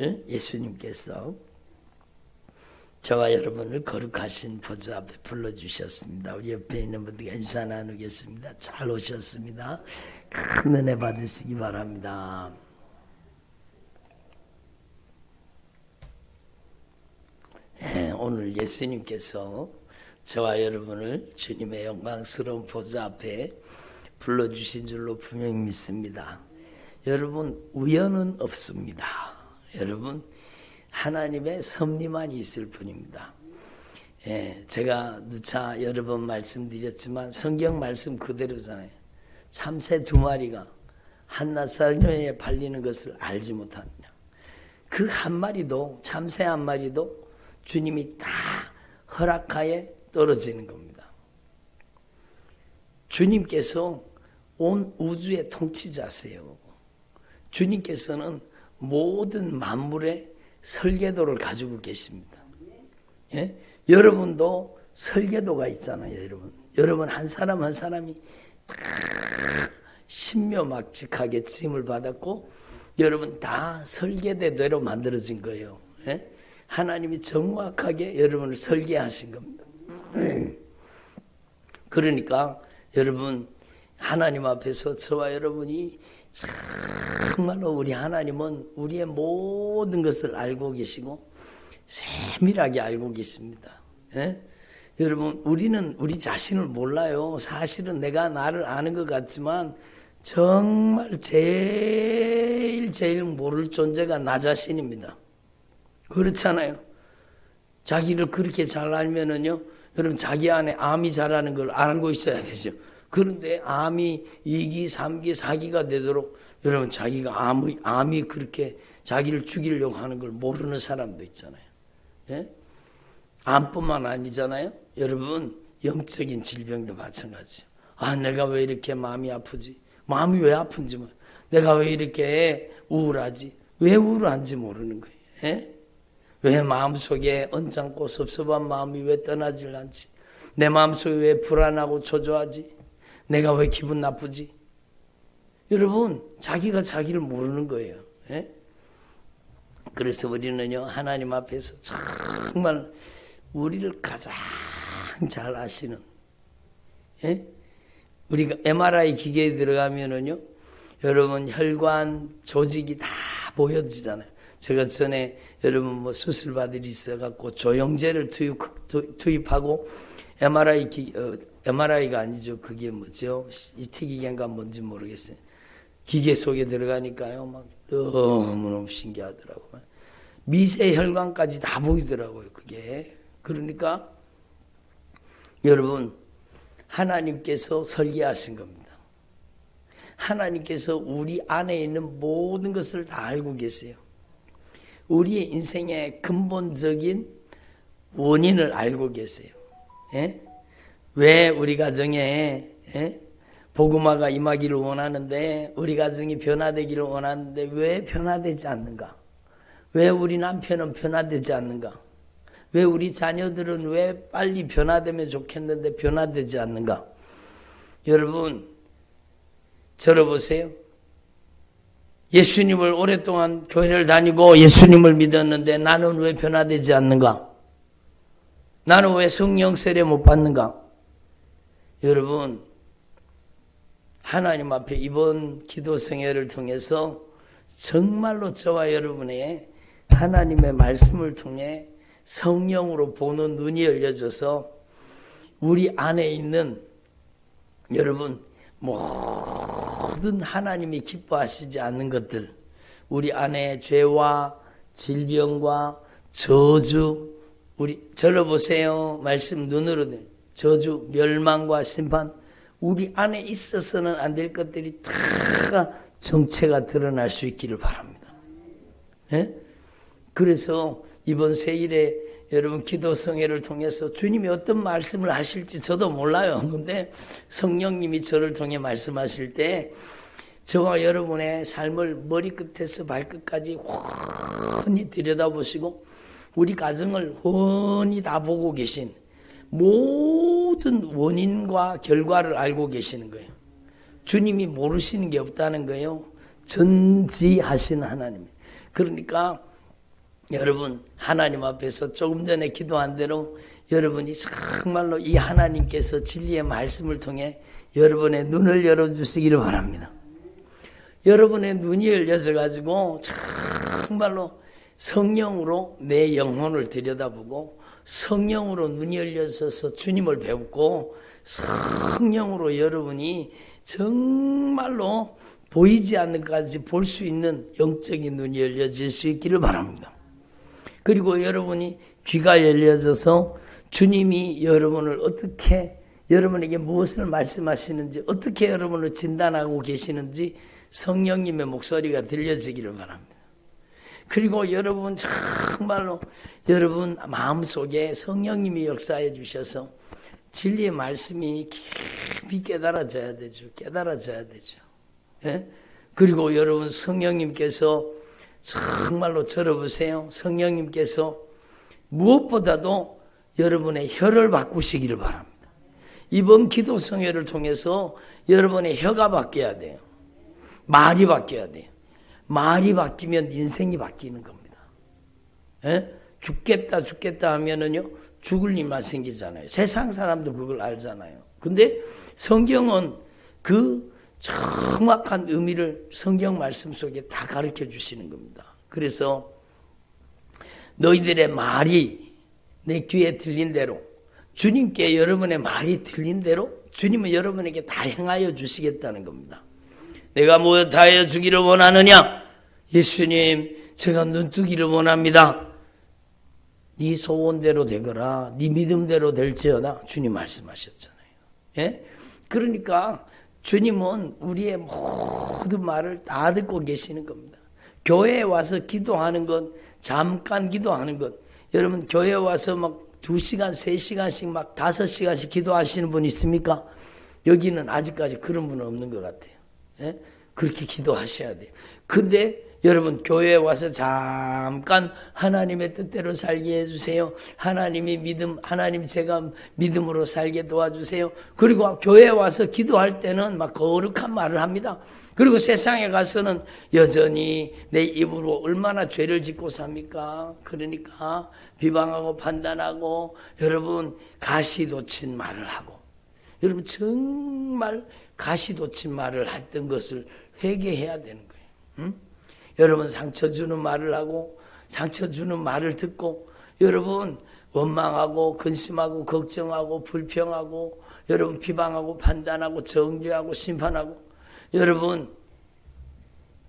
예수님께서 저와 여러분을 거룩하신 보좌 앞에 불러주셨습니다. 우리 옆에 있는 분들과 인사 나누겠습니다. 잘 오셨습니다. 큰 은혜 받으시기 바랍니다. 오늘 예수님께서 저와 여러분을 주님의 영광스러운 보좌 앞에 불러주신 줄로 분명히 믿습니다. 여러분, 우연은 없습니다. 여러분, 하나님의 섭리만 있을 뿐입니다. 제가 누차 여러 번 말씀드렸지만 성경 말씀 그대로잖아요. 참새 2마리가 한낱살녀에 발리는 것을 알지 못하느냐. 그 한 마리도, 참새 한 마리도 주님이 다 허락하에 떨어지는 겁니다. 주님께서 온 우주의 통치자세요. 주님께서는 모든 만물의 설계도를 가지고 계십니다. 예? 여러분도 설계도가 있잖아요. 여러분 한 사람 한 사람이 다 신묘막직하게 지음을 받았고 여러분 다 설계대로 만들어진 거예요. 예? 하나님이 정확하게 여러분을 설계하신 겁니다. 그러니까 여러분 하나님 앞에서 저와 여러분이 정말로 우리 하나님은 우리의 모든 것을 알고 계시고 세밀하게 알고 계십니다. 예? 여러분 우리는 우리 자신을 몰라요. 사실은 내가 나를 아는 것 같지만 정말 제일 모를 존재가 나 자신입니다. 그렇잖아요. 자기를 그렇게 잘 알면은요, 여러분 자기 안에 암이 자라는 걸 알고 있어야 되죠. 그런데 암이 2기, 3기, 4기가 되도록 여러분 자기가 암이 그렇게 자기를 죽이려고 하는 걸 모르는 사람도 있잖아요. 예? 암뿐만 아니잖아요. 여러분 영적인 질병도 마찬가지죠. 아, 내가 왜 이렇게 마음이 아프지? 마음이 왜 아픈지 몰라. 내가 왜 이렇게 우울하지? 왜 우울한지 모르는 거예요. 예? 왜 마음속에 언짢고 섭섭한 마음이 왜 떠나질 않지? 내 마음속에 왜 불안하고 초조하지? 내가 왜 기분 나쁘지? 여러분 자기가 자기를 모르는 거예요. 예? 그래서 우리는요 하나님 앞에서 정말 우리를 가장 잘 아시는, 예? 우리가 MRI 기계에 들어가면은요 여러분 혈관 조직이 다 보여지잖아요. 제가 전에 여러분 뭐 수술 받을 일이 있어갖고 조영제를 투입하고 MRI가 아니죠. 그게 뭐죠? CT 기계인가 뭔지 모르겠어요. 기계 속에 들어가니까요 막 너무너무 신기하더라고요. 미세 혈관까지 다 보이더라고요. 그게. 그러니까 여러분 하나님께서 설계하신 겁니다. 하나님께서 우리 안에 있는 모든 것을 다 알고 계세요. 우리의 인생의 근본적인 원인을 알고 계세요. 예? 왜 우리 가정에 복음화가 임하기를 원하는데 우리 가정이 변화되기를 원하는데 왜 변화되지 않는가? 왜 우리 남편은 변화되지 않는가? 왜 우리 자녀들은 왜 빨리 변화되면 좋겠는데 변화되지 않는가? 여러분 저를 보세요. 예수님을 오랫동안 교회를 다니고 예수님을 믿었는데 나는 왜 변화되지 않는가? 나는 왜 성령 세례 못 받는가? 여러분 하나님 앞에 이번 기도 성회를 통해서 정말로 저와 여러분의 하나님의 말씀을 통해 성령으로 보는 눈이 열려져서 우리 안에 있는 여러분 모든 하나님이 기뻐하시지 않는 것들, 우리 안에 죄와 질병과 저주, 저를 보세요. 말씀 눈으로 저주, 멸망과 심판, 우리 안에 있어서는 안 될 것들이 다 정체가 드러날 수 있기를 바랍니다. 예? 그래서 이번 세일에 여러분 기도 성회를 통해서 주님이 어떤 말씀을 하실지 저도 몰라요. 근데 성령님이 저를 통해 말씀하실 때 저와 여러분의 삶을 머리끝에서 발끝까지 훤히 들여다보시고 우리 가정을 훤히 다 보고 계신 모든 원인과 결과를 알고 계시는 거예요. 주님이 모르시는 게 없다는 거예요. 전지하신 하나님. 그러니까 여러분 하나님 앞에서 조금 전에 기도한 대로 여러분이 정말로 이 하나님께서 진리의 말씀을 통해 여러분의 눈을 열어주시기를 바랍니다. 여러분의 눈이 열려져 가지고 정말로 성령으로 내 영혼을 들여다보고 성령으로 눈이 열려서 주님을 배우고 성령으로 여러분이 정말로 보이지 않는 것까지 볼 수 있는 영적인 눈이 열려질 수 있기를 바랍니다. 그리고 여러분이 귀가 열려져서 주님이 여러분을 어떻게 여러분에게 무엇을 말씀하시는지 어떻게 여러분을 진단하고 계시는지 성령님의 목소리가 들려지기를 바랍니다. 그리고 여러분 정말로 여러분 마음속에 성령님이 역사해 주셔서 진리의 말씀이 깊이 깨달아져야 되죠. 깨달아져야 되죠. 예? 그리고 여러분 성령님께서 정말로 들어보세요. 성령님께서 무엇보다도 여러분의 혀를 바꾸시기를 바랍니다. 이번 기도 성회를 통해서 여러분의 혀가 바뀌어야 돼요. 말이 바뀌어야 돼요. 말이 바뀌면 인생이 바뀌는 겁니다. 예? 죽겠다 죽겠다 하면은요 죽을 일만 생기잖아요. 세상 사람도 그걸 알잖아요. 근데 성경은 그 정확한 의미를 성경 말씀 속에 다 가르쳐 주시는 겁니다. 그래서 너희들의 말이 내 귀에 들린 대로 주님께 여러분의 말이 들린 대로 주님은 여러분에게 다 행하여 주시겠다는 겁니다. 내가 뭐 다 하여 주기를 원하느냐? 예수님 제가 눈뜨기를 원합니다. 네 소원대로 되거라. 네 믿음대로 될지어다. 주님 말씀하셨잖아요. 예? 그러니까 주님은 우리의 모든 말을 다 듣고 계시는 겁니다. 교회에 와서 기도하는 건 잠깐 기도하는 것. 여러분 교회에 와서 막 2시간, 3시간씩 막 5시간씩 기도하시는 분 있습니까? 여기는 아직까지 그런 분은 없는 것 같아요. 예? 그렇게 기도하셔야 돼요. 근데 여러분 교회에 와서 잠깐 하나님의 뜻대로 살게 해주세요. 하나님 제가 믿음으로 살게 도와주세요. 그리고 교회에 와서 기도할 때는 막 거룩한 말을 합니다. 그리고 세상에 가서는 여전히 내 입으로 얼마나 죄를 짓고 삽니까? 그러니까 비방하고 판단하고 여러분 가시돋친 말을 하고 여러분 정말 가시돋친 말을 했던 것을 회개해야 되는 거예요. 응? 여러분 상처 주는 말을 하고 상처 주는 말을 듣고 여러분 원망하고 근심하고 걱정하고 불평하고 여러분 비방하고 판단하고 정죄하고 심판하고 여러분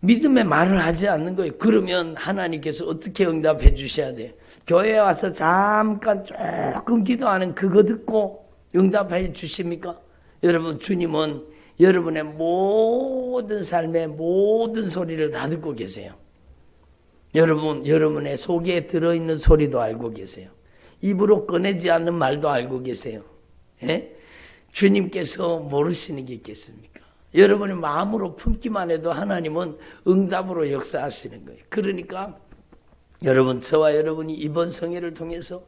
믿음의 말을 하지 않는 거예요. 그러면 하나님께서 어떻게 응답해 주셔야 돼요? 교회에 와서 잠깐 조금 기도하는 그거 듣고 응답해 주십니까? 여러분 주님은 여러분의 모든 삶의 모든 소리를 다 듣고 계세요. 여러분의 속에 들어있는 소리도 알고 계세요. 입으로 꺼내지 않는 말도 알고 계세요. 예? 주님께서 모르시는 게 있겠습니까? 여러분의 마음으로 품기만 해도 하나님은 응답으로 역사하시는 거예요. 그러니까 여러분 저와 여러분이 이번 성회를 통해서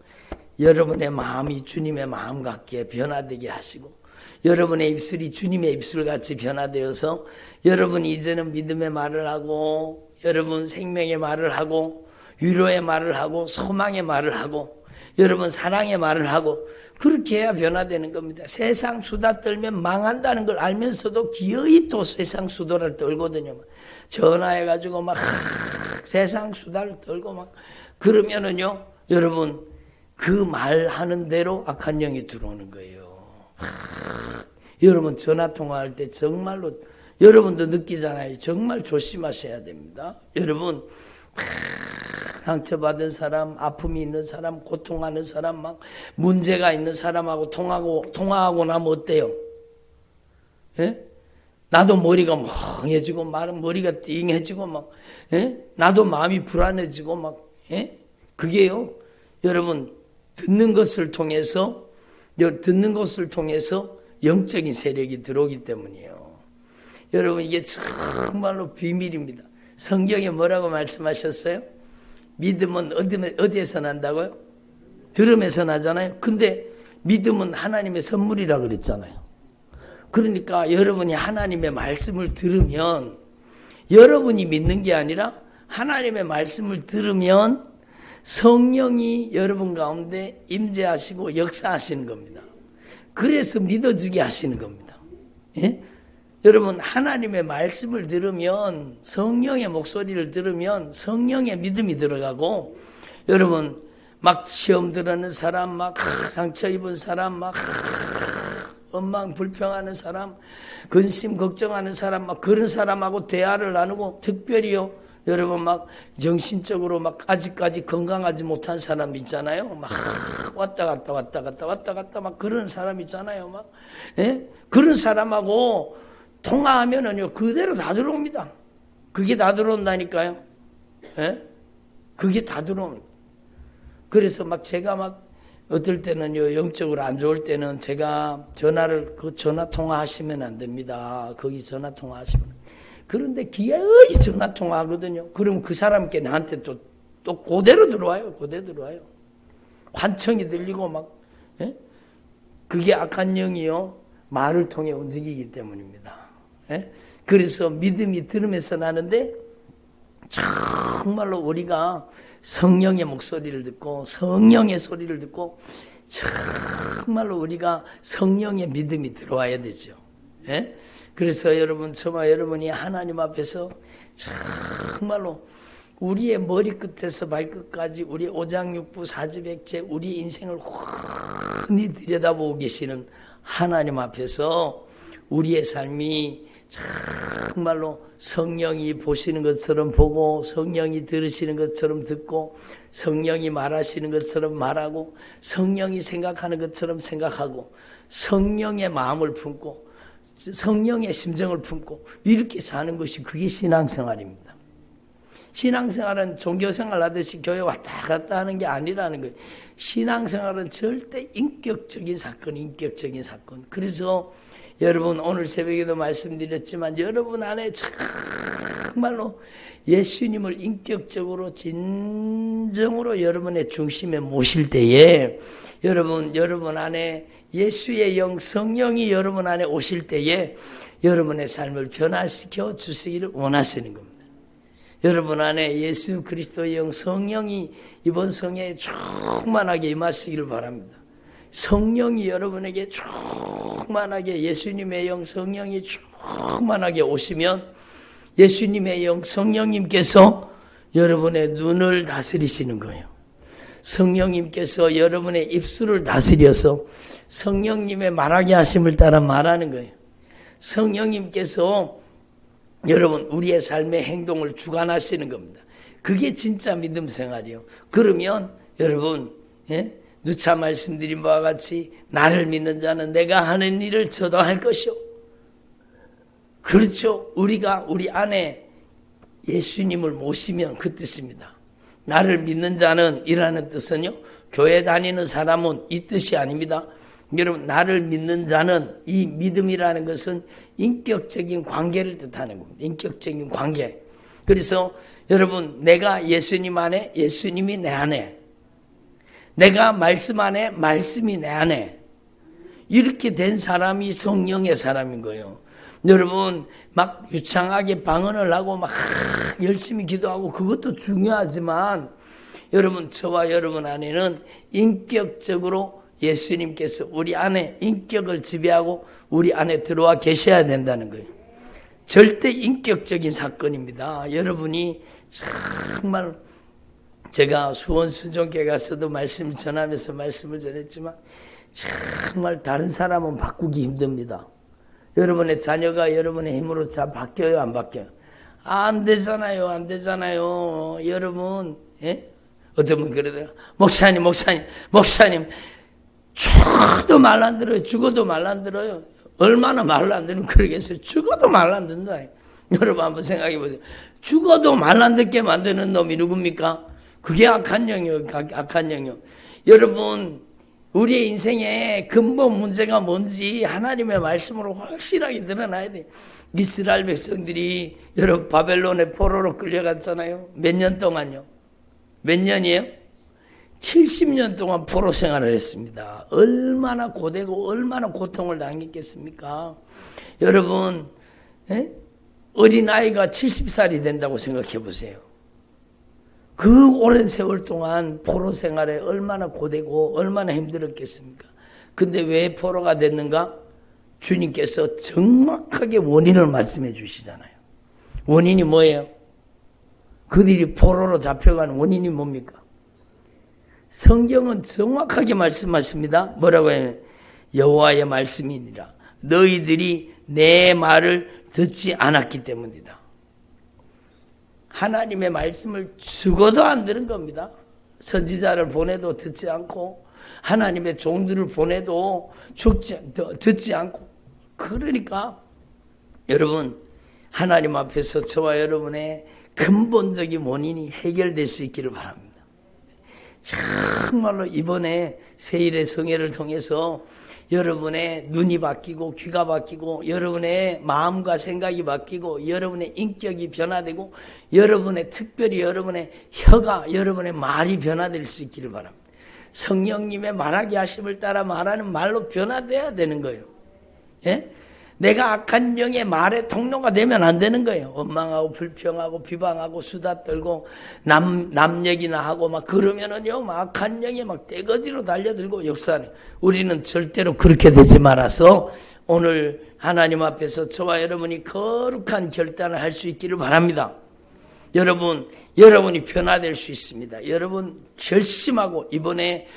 여러분의 마음이 주님의 마음 같게 변화되게 하시고 여러분의 입술이 주님의 입술같이 변화되어서 여러분이 이제는 믿음의 말을 하고 여러분 생명의 말을 하고 위로의 말을 하고 소망의 말을 하고 여러분 사랑의 말을 하고 그렇게 해야 변화되는 겁니다. 세상 수다 떨면 망한다는 걸 알면서도 기어이 또 세상 수다를 떨거든요. 전화해가지고 막 세상 수다를 떨고 막 그러면은요 여러분 그 말하는 대로 악한 영이 들어오는 거예요. 여러분 전화 통화할 때 정말로 여러분도 느끼잖아요. 정말 조심하셔야 됩니다. 여러분 상처받은 사람, 아픔이 있는 사람, 고통하는 사람, 막 문제가 있는 사람하고 통화하고 나면 어때요? 예? 나도 머리가 멍해지고 머리가 띵해지고 막 예? 나도 마음이 불안해지고 막 예? 그게요. 여러분 듣는 것을 통해서 영적인 세력이 들어오기 때문이에요. 여러분 이게 정말로 비밀입니다. 성경에 뭐라고 말씀하셨어요? 믿음은 어디에서 난다고요? 들음에서 나잖아요. 근데 믿음은 하나님의 선물이라 그랬잖아요. 그러니까 여러분이 하나님의 말씀을 들으면 여러분이 믿는 게 아니라 하나님의 말씀을 들으면 성령이 여러분 가운데 임재하시고 역사하시는 겁니다. 그래서 믿어지게 하시는 겁니다. 예? 여러분 하나님의 말씀을 들으면 성령의 목소리를 들으면 성령의 믿음이 들어가고 여러분 막 시험 들었는 사람 막 상처 입은 사람 막 원망 불평하는 사람 근심 걱정하는 사람 막 그런 사람하고 대화를 나누고 특별히요 여러분 막 정신적으로 막 아직까지 건강하지 못한 사람 있잖아요. 막 왔다 갔다 막 그런 사람 있잖아요. 막 예? 그런 사람하고 통화하면은요 그대로 다 들어옵니다. 그게 다 들어온다니까요. 예? 그게 다 들어옵니다. 그래서 막 제가 막 어떨 때는요 영적으로 안 좋을 때는 제가 전화를 그 전화 통화하시면 안 됩니다. 거기 전화 통화하시면. 그런데 기어이 전화 통화하거든요. 그럼 그 사람께 나한테 또 그대로 들어와요. 그대로 들어와요. 환청이 들리고 막 예? 그게 악한 영이요 말을 통해 움직이기 때문입니다. 예? 그래서 믿음이 들으면서 나는데 정말로 우리가 성령의 목소리를 듣고 성령의 소리를 듣고 정말로 우리가 성령의 믿음이 들어와야 되죠. 예? 그래서 여러분 저와 여러분이 하나님 앞에서 정말로 우리의 머리끝에서 발끝까지 우리 오장육부 사지백체 우리 인생을 훤히 들여다보고 계시는 하나님 앞에서 우리의 삶이 정말로 성령이 보시는 것처럼 보고 성령이 들으시는 것처럼 듣고 성령이 말하시는 것처럼 말하고 성령이 생각하는 것처럼 생각하고 성령의 마음을 품고 성령의 심정을 품고 이렇게 사는 것이 그게 신앙생활입니다. 신앙생활은 종교생활 하듯이 교회 왔다 갔다 하는 게 아니라는 거예요. 신앙생활은 절대 인격적인 사건, 인격적인 사건. 그래서 여러분 오늘 새벽에도 말씀드렸지만 여러분 안에 정말로 예수님을 인격적으로 진정으로 여러분의 중심에 모실 때에 여러분 안에 예수의 영 성령이 여러분 안에 오실 때에 여러분의 삶을 변화시켜 주시기를 원하시는 겁니다. 여러분 안에 예수 그리스도의 영 성령이 이번 성회에 충만하게 임하시기를 바랍니다. 성령이 여러분에게 충만하게 예수님의 영 성령이 충만하게 오시면 예수님의 영 성령님께서 여러분의 눈을 다스리시는 거예요. 성령님께서 여러분의 입술을 다스려서 성령님의 말하게 하심을 따라 말하는 거예요. 성령님께서 여러분 우리의 삶의 행동을 주관하시는 겁니다. 그게 진짜 믿음 생활이에요. 그러면 여러분 누차 말씀드린 바와 같이 나를 믿는 자는 내가 하는 일을 저도 할 것이요. 그렇죠. 우리가 우리 안에 예수님을 모시면 그 뜻입니다. 나를 믿는 자는 이라는 뜻은요. 교회 다니는 사람은 이 뜻이 아닙니다. 여러분 나를 믿는 자는 이 믿음이라는 것은 인격적인 관계를 뜻하는 겁니다. 인격적인 관계. 그래서 여러분 내가 예수님 안에 예수님이 내 안에 내가 말씀 안에 말씀이 내 안에 이렇게 된 사람이 성령의 사람인 거예요. 여러분 막 유창하게 방언을 하고 막 열심히 기도하고 그것도 중요하지만 여러분 저와 여러분 안에는 인격적으로 예수님께서 우리 안에 인격을 지배하고 우리 안에 들어와 계셔야 된다는 거예요. 절대 인격적인 사건입니다. 여러분이 정말 제가 수원순종교회 가서도 말씀 전하면서 말씀을 전했지만 정말 다른 사람은 바꾸기 힘듭니다. 여러분의 자녀가 여러분의 힘으로 잘 바뀌어요, 안 바뀌어요? 안 되잖아요, 안 되잖아요. 여러분, 예? 어떤 분 그러더라. 목사님, 죽어도 말 안 들어요. 죽어도 말 안 들어요. 얼마나 말을 안 듣는 그러겠어요. 죽어도 말 안 듣는다. 여러분 한번 생각해 보세요. 죽어도 말 안 듣게 만드는 놈이 누굽니까? 그게 악한 영이요. 악한 영이요. 여러분 우리의 인생의 근본 문제가 뭔지 하나님의 말씀으로 확실하게 드러나야 돼요. 이스라엘 백성들이 여러분 바벨론의 포로로 끌려갔잖아요. 몇 년 동안요? 몇 년이에요? 70년 동안 포로 생활을 했습니다. 얼마나 고되고 얼마나 고통을 당했겠습니까? 여러분 어린아이가 70살이 된다고 생각해 보세요. 그 오랜 세월 동안 포로 생활에 얼마나 고되고 얼마나 힘들었겠습니까? 근데 왜 포로가 됐는가? 주님께서 정확하게 원인을 말씀해 주시잖아요. 원인이 뭐예요? 그들이 포로로 잡혀간 원인이 뭡니까? 성경은 정확하게 말씀하십니다. 뭐라고 해요? 여호와의 말씀이니라. 너희들이 내 말을 듣지 않았기 때문이다. 하나님의 말씀을 죽어도 안 들은 겁니다. 선지자를 보내도 듣지 않고 하나님의 종들을 보내도 듣지 않고. 그러니까 여러분, 하나님 앞에서 저와 여러분의 근본적인 원인이 해결될 수 있기를 바랍니다. 정말로 이번에 세일의 성회를 통해서 여러분의 눈이 바뀌고 귀가 바뀌고 여러분의 마음과 생각이 바뀌고 여러분의 인격이 변화되고 여러분의 특별히 여러분의 혀가 여러분의 말이 변화될 수 있기를 바랍니다. 성령님의 말하게 하심을 따라 말하는 말로 변화돼야 되는 거예요. 예? 내가 악한 영의 말의 통로가 되면 안 되는 거예요. 원망하고 불평하고 비방하고 수다 떨고 남 얘기나 하고 막 그러면은요, 막 악한 영이 막 떼거지로 달려들고 역사하네. 우리는 절대로 그렇게 되지 말아서 오늘 하나님 앞에서 저와 여러분이 거룩한 결단을 할 수 있기를 바랍니다. 여러분이 변화될 수 있습니다. 여러분 결심하고 이번에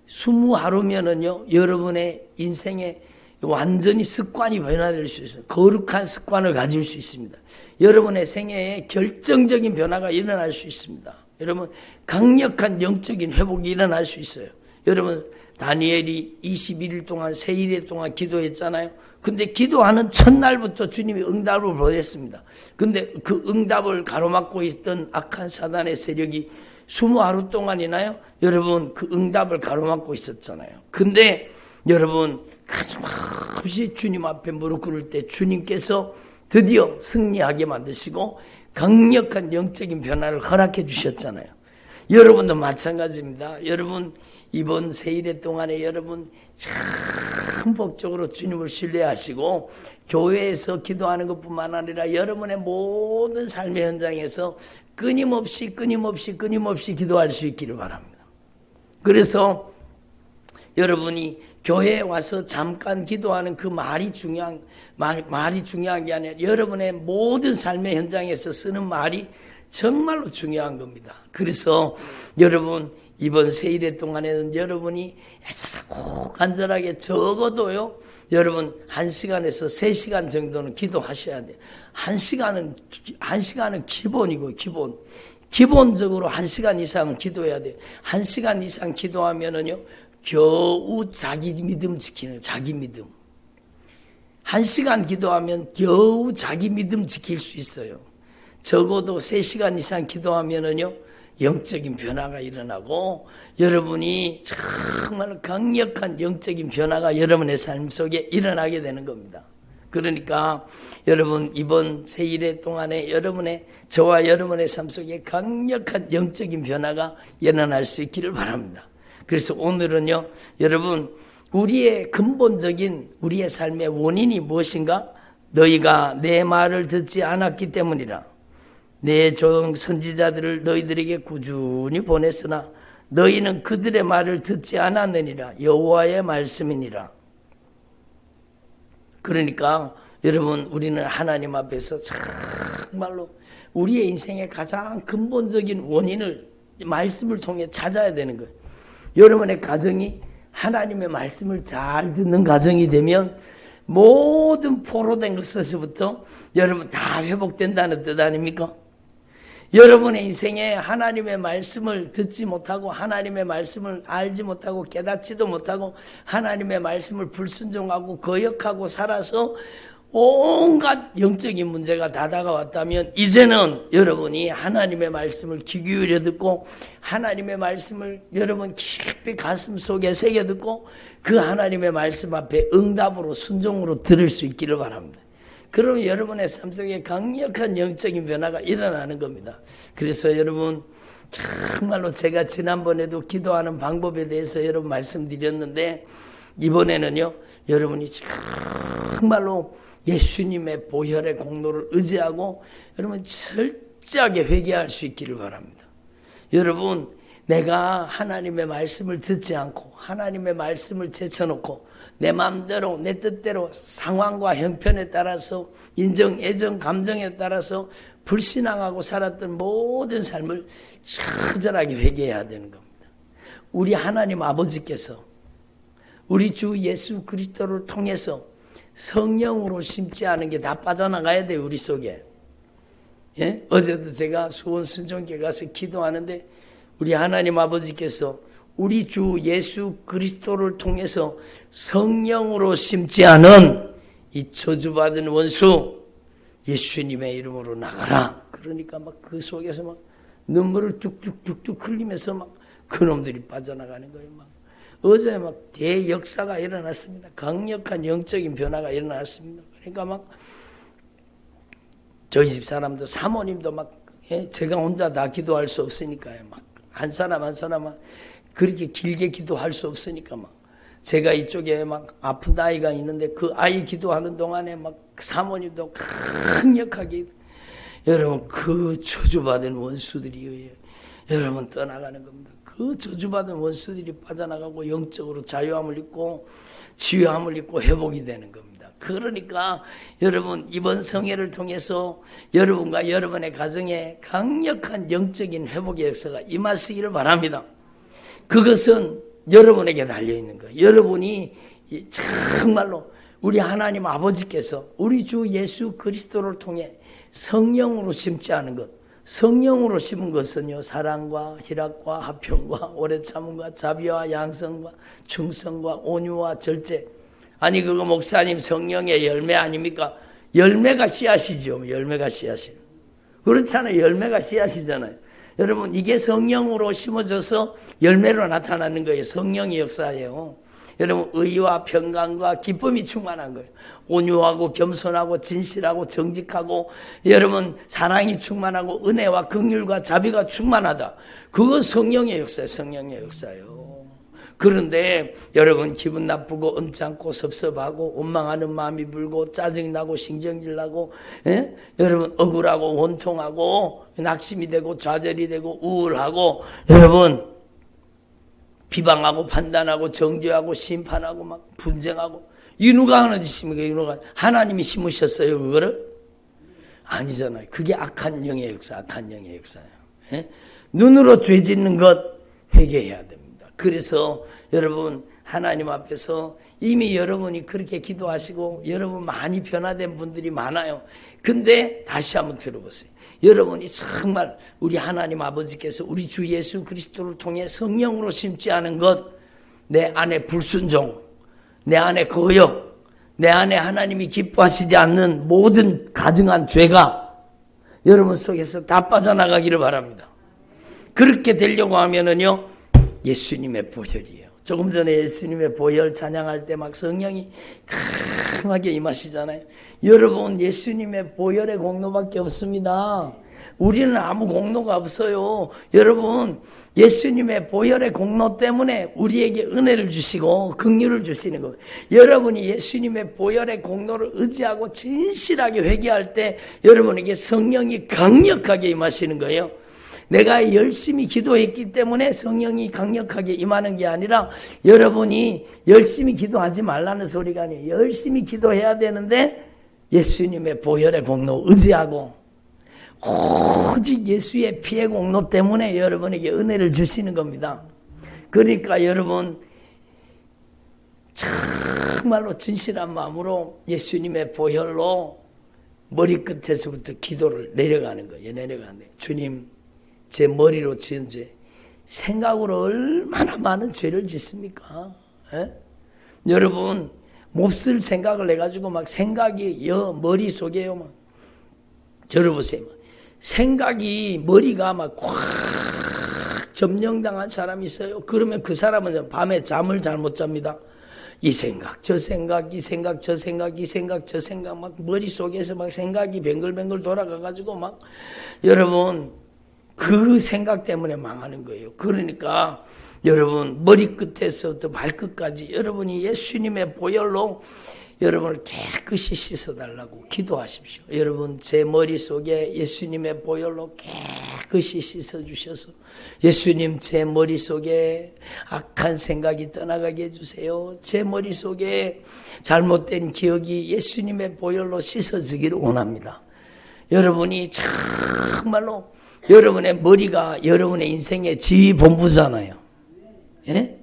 20하루면은요, 여러분의 인생에 완전히 습관이 변화될 수 있어요. 거룩한 습관을 가질 수 있습니다. 여러분의 생애에 결정적인 변화가 일어날 수 있습니다. 여러분 강력한 영적인 회복이 일어날 수 있어요. 여러분 다니엘이 21일 동안 세일일 동안 기도했잖아요. 근데 기도하는 첫날부터 주님이 응답을 보냈습니다. 근데 그 응답을 가로막고 있던 악한 사단의 세력이 20하루 동안이나요? 여러분 그 응답을 가로막고 있었잖아요. 근데 여러분 끊임없이 주님 앞에 무릎 꿇을 때 주님께서 드디어 승리하게 만드시고 강력한 영적인 변화를 허락해 주셨잖아요. 여러분도 마찬가지입니다. 여러분 이번 세일의 동안에 여러분 전폭적으로 주님을 신뢰하시고 교회에서 기도하는 것뿐만 아니라 여러분의 모든 삶의 현장에서 끊임없이 기도할 수 있기를 바랍니다. 그래서 여러분이 교회에 와서 잠깐 기도하는 그 말이 중요한 게 아니라 여러분의 모든 삶의 현장에서 쓰는 말이 정말로 중요한 겁니다. 그래서 여러분 이번 세일의 동안에는 여러분이 애절하고 간절하게 적어도요, 여러분 1시간에서 3시간 정도는 기도하셔야 돼요. 1시간은 기본이고 기본적으로 1시간 이상은 기도해야 돼요. 1시간 이상 기도하면은요, 겨우 자기 믿음 지키는 자기 믿음. 1시간 기도하면 겨우 자기 믿음 지킬 수 있어요. 적어도 3시간 이상 기도하면은요, 영적인 변화가 일어나고 여러분이 정말 강력한 영적인 변화가 여러분의 삶 속에 일어나게 되는 겁니다. 그러니까 여러분 이번 세일의 동안에 저와 여러분의 삶 속에 강력한 영적인 변화가 일어날 수 있기를 바랍니다. 그래서 오늘은요, 여러분 우리의 근본적인 우리의 삶의 원인이 무엇인가? 너희가 내 말을 듣지 않았기 때문이라. 내 종 선지자들을 너희들에게 꾸준히 보냈으나 너희는 그들의 말을 듣지 않았느니라. 여호와의 말씀이니라. 그러니까 여러분 우리는 하나님 앞에서 정말로 우리의 인생의 가장 근본적인 원인을 말씀을 통해 찾아야 되는 거예요. 여러분의 가정이 하나님의 말씀을 잘 듣는 가정이 되면 모든 포로된 것에서부터 여러분 다 회복된다는 뜻 아닙니까? 여러분의 인생에 하나님의 말씀을 듣지 못하고 하나님의 말씀을 알지 못하고 깨닫지도 못하고 하나님의 말씀을 불순종하고 거역하고 살아서 온갖 영적인 문제가 다 다가왔다면 이제는 여러분이 하나님의 말씀을 귀 기울여 듣고 하나님의 말씀을 여러분 깊이 가슴 속에 새겨 듣고 그 하나님의 말씀 앞에 응답으로 순종으로 들을 수 있기를 바랍니다. 그러면 여러분의 삶 속에 강력한 영적인 변화가 일어나는 겁니다. 그래서 여러분 정말로 제가 지난번에도 기도하는 방법에 대해서 여러분 말씀드렸는데 이번에는요 여러분이 정말로 예수님의 보혈의 공로를 의지하고 여러분 철저하게 회개할 수 있기를 바랍니다. 여러분, 내가 하나님의 말씀을 듣지 않고 하나님의 말씀을 제쳐놓고 내 마음대로 내 뜻대로 상황과 형편에 따라서 인정, 애정, 감정에 따라서 불신앙하고 살았던 모든 삶을 처절하게 회개해야 되는 겁니다. 우리 하나님 아버지께서 우리 주 예수 그리스도를 통해서 성령으로 심지 않은 게 다 빠져나가야 돼요, 우리 속에. 예? 어제도 제가 수원 순종교회 가서 기도하는데 우리 하나님 아버지께서 우리 주 예수 그리스도를 통해서 성령으로 심지 않은 이 저주받은 원수 예수님의 이름으로 나가라. 그러니까 막 그 속에서 막 눈물을 뚝뚝뚝뚝 흘리면서 막 그놈들이 빠져나가는 거예요. 막 어제 막 대역사가 일어났습니다. 강력한 영적인 변화가 일어났습니다. 그러니까 막 저희 집 사람도 사모님도 막 제가 혼자 다 기도할 수 없으니까요. 막 한 사람 한 사람 그렇게 길게 기도할 수 없으니까 막 제가 이쪽에 막 아픈 아이가 있는데 그 아이 기도하는 동안에 막 사모님도 강력하게 여러분 그 저주받은 원수들이 여러분 떠나가는 겁니다. 그 저주받은 원수들이 빠져나가고 영적으로 자유함을 입고 치유함을 입고 회복이 되는 겁니다. 그러니까 여러분 이번 성회를 통해서 여러분과 여러분의 가정에 강력한 영적인 회복의 역사가 임하시기를 바랍니다. 그것은 여러분에게 달려있는 거예요. 여러분이 정말로 우리 하나님 아버지께서 우리 주 예수 그리스도를 통해 성령으로 심지 않은 것, 성령으로 심은 것은요, 사랑과 희락과 화평과 오래 참음과 자비와 양성과 충성과 온유와 절제. 아니 그거 목사님 성령의 열매 아닙니까? 열매가 씨앗이죠. 열매가 씨앗이에요. 그렇잖아요. 열매가 씨앗이잖아요. 여러분 이게 성령으로 심어져서 열매로 나타나는 거예요. 성령의 역사예요. 여러분 의와 평강과 기쁨이 충만한 거예요. 온유하고 겸손하고 진실하고 정직하고 여러분 사랑이 충만하고 은혜와 긍휼과 자비가 충만하다. 그건 성령의 역사예요. 성령의 역사예요. 그런데 여러분 기분 나쁘고 언짢고 섭섭하고 원망하는 마음이 불고 짜증나고 신경질 나고 여러분 억울하고 원통하고 낙심이 되고 좌절이 되고 우울하고 여러분 비방하고 판단하고 정죄하고 심판하고 막 분쟁하고 이 누가 하는 짓입니까? 이 누가 하나님이 심으셨어요 그거를? 아니잖아요. 그게 악한 영의 역사, 악한 영의 역사예요. 눈으로 죄 짓는 것 회개해야 됩니다. 그래서 여러분 하나님 앞에서 이미 여러분이 그렇게 기도하시고 여러분 많이 변화된 분들이 많아요. 근데 다시 한번 들어보세요. 여러분이 정말 우리 하나님 아버지께서 우리 주 예수 그리스도를 통해 성령으로 심지 않은 것, 내 안에 불순종, 내 안에 거역, 내 안에 하나님이 기뻐하시지 않는 모든 가증한 죄가 여러분 속에서 다 빠져나가기를 바랍니다. 그렇게 되려고 하면은요 예수님의 보혈이에요. 조금 전에 예수님의 보혈 찬양할 때 막 성령이 강하게 임하시잖아요. 여러분 예수님의 보혈의 공로밖에 없습니다. 우리는 아무 공로가 없어요. 여러분 예수님의 보혈의 공로 때문에 우리에게 은혜를 주시고 긍휼을 주시는 거예요. 여러분이 예수님의 보혈의 공로를 의지하고 진실하게 회개할 때 여러분에게 성령이 강력하게 임하시는 거예요. 내가 열심히 기도했기 때문에 성령이 강력하게 임하는 게 아니라 여러분이 열심히 기도하지 말라는 소리가 아니에요. 열심히 기도해야 되는데 예수님의 보혈의 공로 의지하고 오직 예수의 피의 공로 때문에 여러분에게 은혜를 주시는 겁니다. 그러니까 여러분 정말로 진실한 마음으로 예수님의 보혈로 머리끝에서부터 기도를 내려가는 거예요. 내려가는 거예요. 주님 제 머리로 지은 죄, 생각으로 얼마나 많은 죄를 짓습니까? 여러분 몹쓸 생각을 해가지고 막 생각이 머릿속에요 막 들어보세요. 생각이 머리가 막 꽉 점령당한 사람이 있어요. 그러면 그 사람은 밤에 잠을 잘 못 잡니다. 이 생각 저 생각 이 생각 저 생각 이 생각 저 생각 막 머릿속에서 막 생각이 뱅글뱅글 돌아가가지고 막 여러분 그 생각 때문에 망하는 거예요. 그러니까 여러분 머리끝에서부터 발끝까지 여러분이 예수님의 보혈로 여러분을 깨끗이 씻어달라고 기도하십시오. 여러분 제 머릿속에 예수님의 보혈로 깨끗이 씻어주셔서 예수님 제 머릿속에 악한 생각이 떠나가게 해주세요. 제 머릿속에 잘못된 기억이 예수님의 보혈로 씻어지기를 원합니다. 여러분이 정말로 여러분의 머리가 여러분의 인생의 지휘본부잖아요. 예?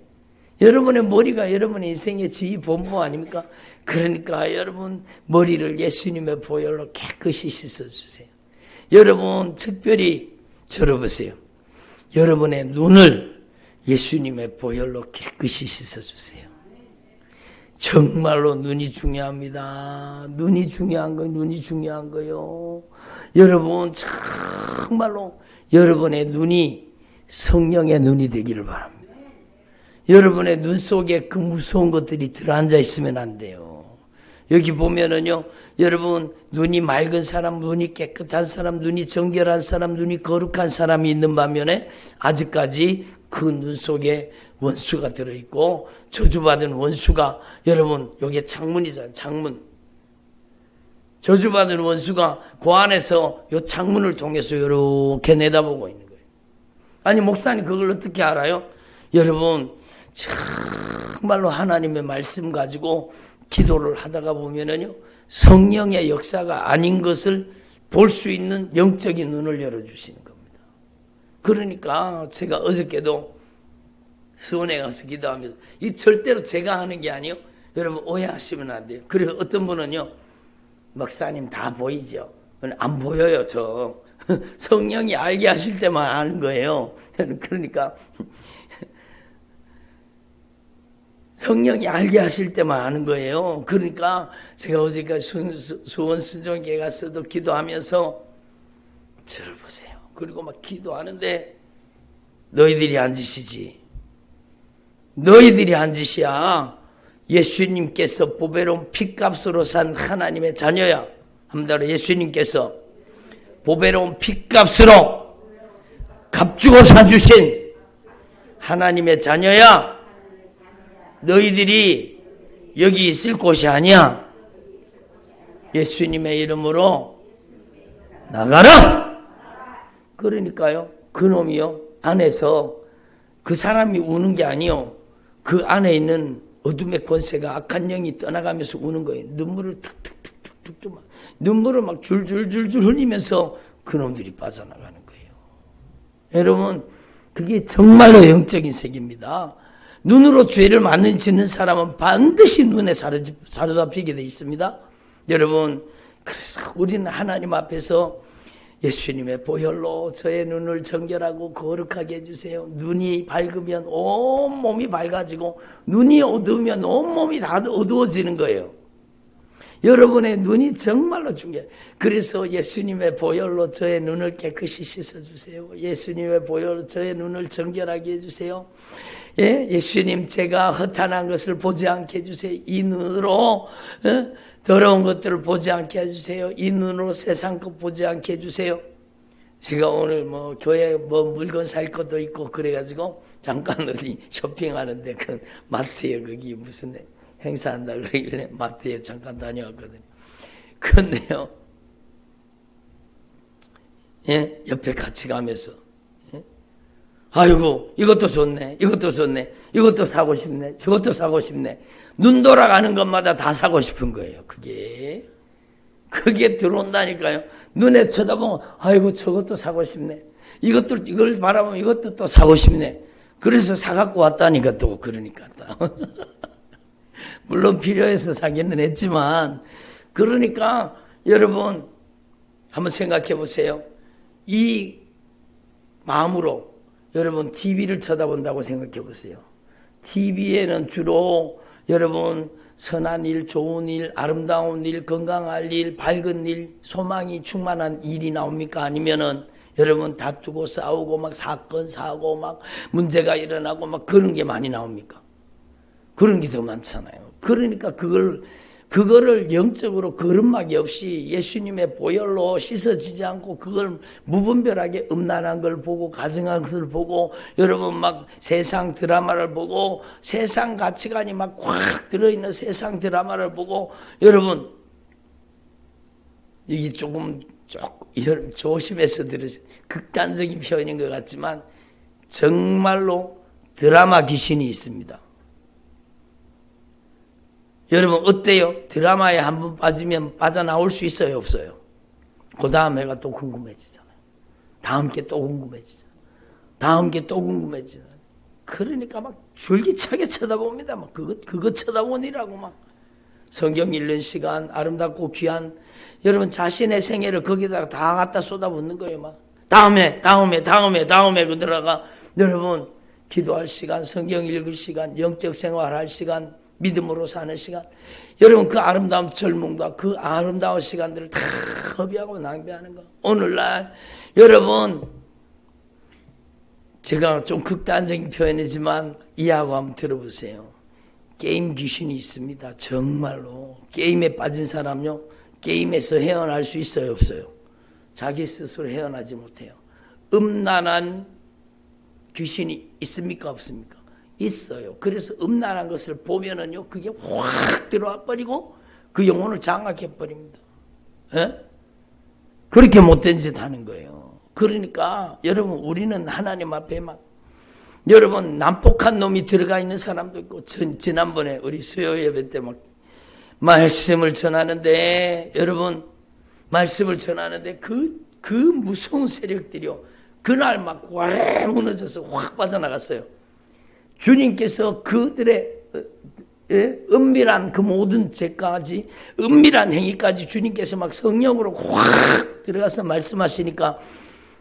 여러분의 머리가 여러분의 인생의 지휘본부 아닙니까? 그러니까 여러분 머리를 예수님의 보혈로 깨끗이 씻어주세요. 여러분 특별히 들어보세요. 여러분의 눈을 예수님의 보혈로 깨끗이 씻어주세요. 정말로 눈이 중요합니다. 눈이 중요한 거요. 여러분 정말로 여러분의 눈이 성령의 눈이 되기를 바랍니다. 여러분의 눈 속에 그 무서운 것들이 들어앉아 있으면 안 돼요. 여기 보면은요, 여러분 눈이 맑은 사람, 눈이 깨끗한 사람, 눈이 정결한 사람, 눈이 거룩한 사람이 있는 반면에 아직까지 그 눈 속에 원수가 들어있고 저주받은 원수가 여러분 여기에 창문이잖아요. 창문. 저주받은 원수가 그 안에서 이 창문을 통해서 이렇게 내다보고 있는 거예요. 아니 목사님 그걸 어떻게 알아요? 여러분 정말로 하나님의 말씀 가지고 기도를 하다가 보면은요 성령의 역사가 아닌 것을 볼 수 있는 영적인 눈을 열어주시는 겁니다. 그러니까 제가 어저께도 수원에 가서 기도하면서 이 절대로 제가 하는 게 아니에요. 여러분 오해하시면 안 돼요. 그리고 어떤 분은요 목사님 다 보이죠? 안 보여요. 저 성령이 알게 하실 때만 아는 거예요. 그러니까 성령이 알게 하실 때만 아는 거예요. 그러니까 제가 어제까지 수원 수종교회 가서도 기도하면서 들어보세요. 그리고 막 기도하는데 너희들이 앉으시지. 너희들이 앉으시야. 예수님께서 보배로운 핏값으로 산 하나님의 자녀야. 한마디로 예수님께서 보배로운 핏값으로 값주고 사주신 하나님의 자녀야. 너희들이 여기 있을 곳이 아니야. 예수님의 이름으로 나가라. 그러니까요 그놈이요 안에서 그 사람이 우는 게 아니요 그 안에 있는 어둠의 권세가 악한 영이 떠나가면서 우는 거예요. 눈물을 툭툭툭툭툭 눈물을 막 줄줄줄줄 흘리면서 그놈들이 빠져나가는 거예요. 여러분 그게 정말로 영적인 세계입니다. 눈으로 죄를 많이 짓는 사람은 반드시 눈에 사로잡히게 돼 있습니다. 여러분 그래서 우리는 하나님 앞에서 예수님의 보혈로 저의 눈을 정결하고 거룩하게 해주세요. 눈이 밝으면 온몸이 밝아지고 눈이 어두우면 온몸이 다 어두워지는 거예요. 여러분의 눈이 정말로 중요해요. 그래서 예수님의 보혈로 저의 눈을 깨끗이 씻어주세요. 예수님의 보혈로 저의 눈을 정결하게 해주세요. 예? 예수님 제가 허탄한 것을 보지 않게 해주세요. 이 눈으로 더러운 것들을 보지 않게 해주세요. 이 눈으로 세상 것 보지 않게 해주세요. 제가 오늘 뭐 교회 뭐 물건 살 것도 있고 그래가지고 잠깐 어디 쇼핑하는데 그 마트에 거기 무슨 행사한다 그러길래 마트에 잠깐 다녀왔거든요. 그런데요, 예? 옆에 같이 가면서 예? 아이고 이것도 좋네, 이것도 좋네, 이것도 사고 싶네, 저것도 사고 싶네. 눈 돌아가는 것마다 다 사고 싶은 거예요. 그게 들어온다니까요. 눈에 쳐다보면 아이고 저것도 사고 싶네. 이걸 바라보면 이것도 또 사고 싶네. 그래서 사갖고 왔다니까 또 그러니까 또. 물론 필요해서 사기는 했지만 그러니까 여러분 한번 생각해 보세요. 이 마음으로 여러분 TV를 쳐다본다고 생각해 보세요. TV에는 주로 여러분 선한 일, 좋은 일, 아름다운 일, 건강할 일, 밝은 일, 소망이 충만한 일이 나옵니까? 아니면은 여러분 다투고 싸우고 막 사건 사고 막 문제가 일어나고 막 그런 게 많이 나옵니까? 그런 게 더 많잖아요. 그러니까 그걸 그거를 영적으로 거름막이 없이 예수님의 보혈로 씻어지지 않고 그걸 무분별하게 음란한 걸 보고 가증한 것을 보고 여러분 막 세상 드라마를 보고 세상 가치관이 막 꽉 들어있는 세상 드라마를 보고 여러분 여기 조금 조심해서 들으세요. 극단적인 표현인 것 같지만 정말로 드라마 귀신이 있습니다. 여러분 어때요? 드라마에 한번 빠지면 빠져나올 수 있어요? 없어요? 그 다음 해가 또 궁금해지잖아요. 다음 게 또 궁금해지잖아요. 다음 게 또 궁금해지잖아요. 그러니까 막 줄기차게 쳐다봅니다. 막 그거 쳐다보니라고 막. 성경 읽는 시간, 아름답고 귀한 여러분 자신의 생애를 거기다가 다 갖다 쏟아붓는 거예요. 막 다음에 그들아가 여러분 기도할 시간, 성경 읽을 시간, 영적 생활할 시간, 믿음으로 사는 시간. 여러분 그 아름다운 젊음과 그 아름다운 시간들을 다 허비하고 낭비하는 거. 오늘날 여러분 제가 좀 극단적인 표현이지만 이해하고 한번 들어보세요. 게임 귀신이 있습니다. 정말로. 게임에 빠진 사람요. 게임에서 헤어날 수 있어요? 없어요? 자기 스스로 헤어나지 못해요. 음란한 귀신이 있습니까? 없습니까? 있어요. 그래서 음란한 것을 보면은요, 그게 확 들어와 버리고 그 영혼을 장악해 버립니다. 예? 그렇게 못된 짓 하는 거예요. 그러니까 여러분 우리는 하나님 앞에 막 여러분 난폭한 놈이 들어가 있는 사람도 있고 지난번에 우리 수요 예배 때 막 말씀을 전하는데 여러분 말씀을 전하는데 그 무서운 세력들이요 그날 막 와 무너져서 확 빠져나갔어요. 주님께서 그들의 은밀한 그 모든 죄까지 은밀한 행위까지 주님께서 막 성령으로 확 들어가서 말씀하시니까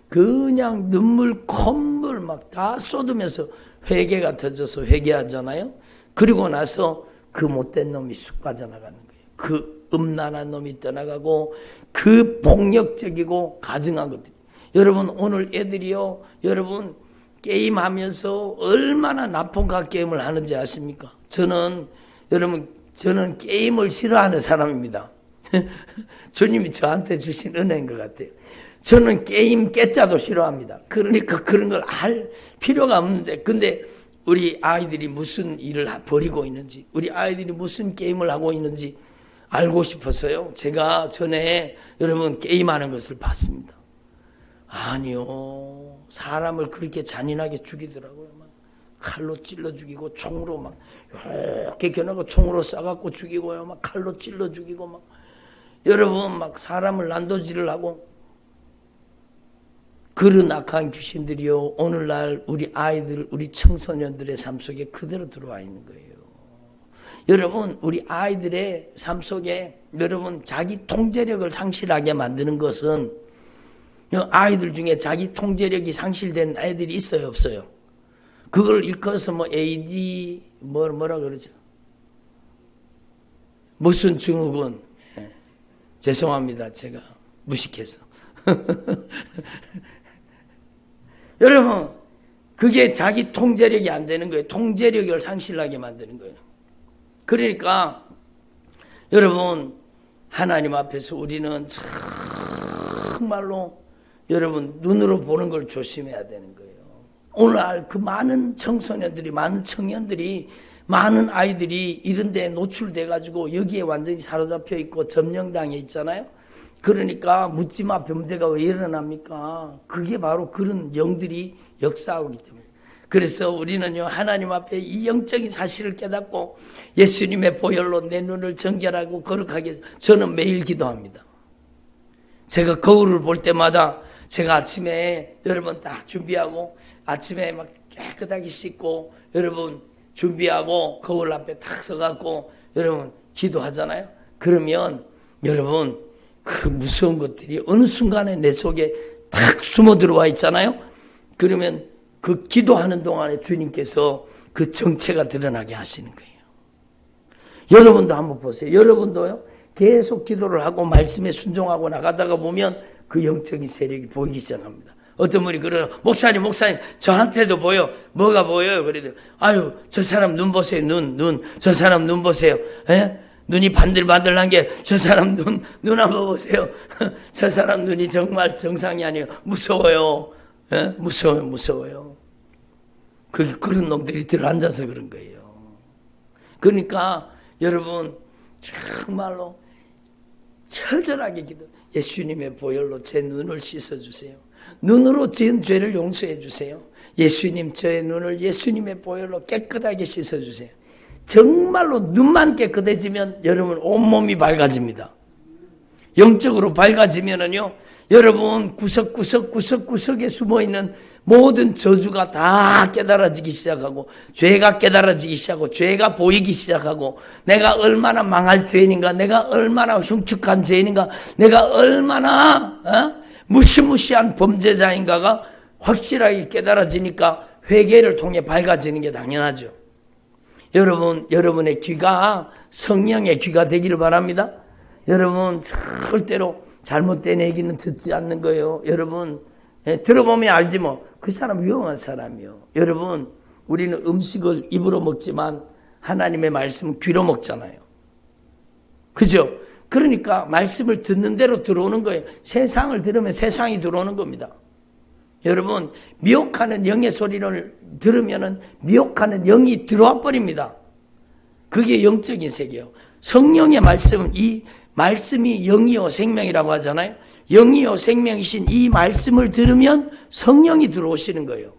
그냥 눈물 콧물 막 다 쏟으면서 회개가 터져서 회개하잖아요. 그리고 나서 그 못된 놈이 쑥 빠져나가는 거예요. 그 음란한 놈이 떠나가고 그 폭력적이고 가증한 것들. 여러분 오늘 애들이요 여러분 게임하면서 얼마나 나쁜가 게임을 하는지 아십니까? 저는 게임을 싫어하는 사람입니다. 주님이 저한테 주신 은혜인 것 같아요. 저는 게임 깨짜도 싫어합니다. 그러니까 그런 걸 할 필요가 없는데 근데 우리 아이들이 무슨 일을 벌이고 있는지 우리 아이들이 무슨 게임을 하고 있는지 알고 싶어서요. 제가 전에 여러분 게임하는 것을 봤습니다. 아니요. 사람을 그렇게 잔인하게 죽이더라고요. 막 칼로 찔러 죽이고 총으로 막 이렇게 겨누고 총으로 쏴갖고 죽이고요. 막 칼로 찔러 죽이고 막 여러분 막 사람을 난도질을 하고 그런 악한 귀신들이요 오늘날 우리 아이들 우리 청소년들의 삶 속에 그대로 들어와 있는 거예요. 여러분 우리 아이들의 삶 속에 여러분 자기 통제력을 상실하게 만드는 것은 아이들 중에 자기 통제력이 상실된 아이들이 있어요 없어요? 그걸 일컬어서 뭐 AD 뭐라 그러죠? 무슨 증후군 죄송합니다 제가 무식해서 여러분 그게 자기 통제력이 안 되는 거예요. 통제력을 상실하게 만드는 거예요. 그러니까 여러분 하나님 앞에서 우리는 정말로 여러분 눈으로 보는 걸 조심해야 되는 거예요. 오늘날 그 많은 청소년들이 많은 청년들이 많은 아이들이 이런 데 노출돼 가지고 여기에 완전히 사로잡혀 있고 점령당해 있잖아요. 그러니까 묻지마 범죄가 왜 일어납니까? 그게 바로 그런 영들이 역사하기 때문에. 그래서 우리는요 하나님 앞에 이 영적인 사실을 깨닫고 예수님의 보혈로 내 눈을 정결하고 거룩하게 저는 매일 기도합니다. 제가 거울을 볼 때마다 제가 아침에 여러분 딱 준비하고 아침에 막 깨끗하게 씻고 여러분 준비하고 거울 앞에 딱 서갖고 여러분 기도하잖아요. 그러면 여러분 그 무서운 것들이 어느 순간에 내 속에 탁 숨어 들어와 있잖아요. 그러면 그 기도하는 동안에 주님께서 그 정체가 드러나게 하시는 거예요. 여러분도 한번 보세요. 여러분도요 계속 기도를 하고 말씀에 순종하고 나가다가 보면 그 영적인 세력이 보이기 시작합니다. 어떤 분이 그래요. 목사님 저한테도 보여. 뭐가 보여요? 그래도 아유 저 사람 눈 보세요. 눈 저 사람 눈 보세요. 에? 눈이 반들반들한 게 저 사람 눈 한번 보세요. 저 사람 눈이 정말 정상이 아니에요. 무서워요. 예? 무서워요. 그런 놈들이 들어앉아서 그런 거예요. 그러니까 여러분 정말로 처절하게 기도. 예수님의 보혈로 제 눈을 씻어주세요. 눈으로 지은 죄를 용서해 주세요. 예수님 저의 눈을 예수님의 보혈로 깨끗하게 씻어주세요. 정말로 눈만 깨끗해지면 여러분 온몸이 밝아집니다. 영적으로 밝아지면은요, 여러분 구석구석에 숨어있는 모든 저주가 다 깨달아지기 시작하고, 죄가 깨달아지기 시작하고, 죄가 보이기 시작하고, 내가 얼마나 망할 죄인인가, 내가 얼마나 흉측한 죄인인가, 내가 얼마나 무시무시한 범죄자인가가 확실하게 깨달아지니까 회개를 통해 밝아지는 게 당연하죠. 여러분의 귀가 성령의 귀가 되기를 바랍니다. 여러분 절대로 잘못된 얘기는 듣지 않는 거예요. 여러분 들어보면 알지 뭐. 그 사람 위험한 사람이요. 여러분 우리는 음식을 입으로 먹지만 하나님의 말씀은 귀로 먹잖아요. 그죠? 그러니까 말씀을 듣는 대로 들어오는 거예요. 세상을 들으면 세상이 들어오는 겁니다. 여러분 미혹하는 영의 소리를 들으면 미혹하는 영이 들어와 버립니다. 그게 영적인 세계예요. 성령의 말씀은 이 말씀이 영이요 생명이라고 하잖아요. 영이요 생명이신 이 말씀을 들으면 성령이 들어오시는 거예요.